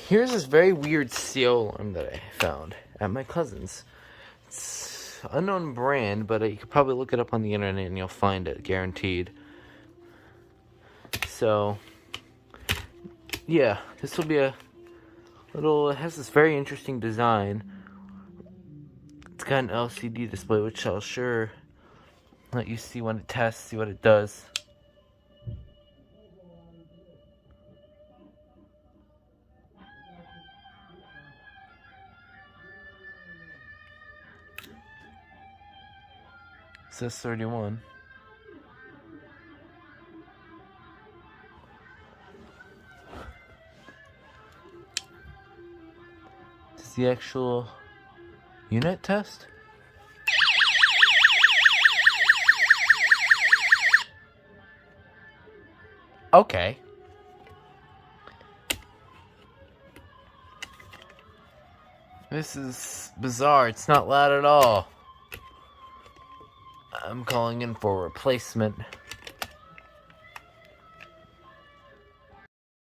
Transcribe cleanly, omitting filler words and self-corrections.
Here's this very weird seal alarm that I found at my cousin's. It's unknown brand, but you could probably look it up on the internet and you'll find it, guaranteed. So, yeah, this will be a little, it has this very interesting design. It's got an LCD display, which I'll sure let you see when it tests, see what it does. It says 31. This is the actual unit test. Okay. This is bizarre. It's not loud at all. I'm calling in for a replacement.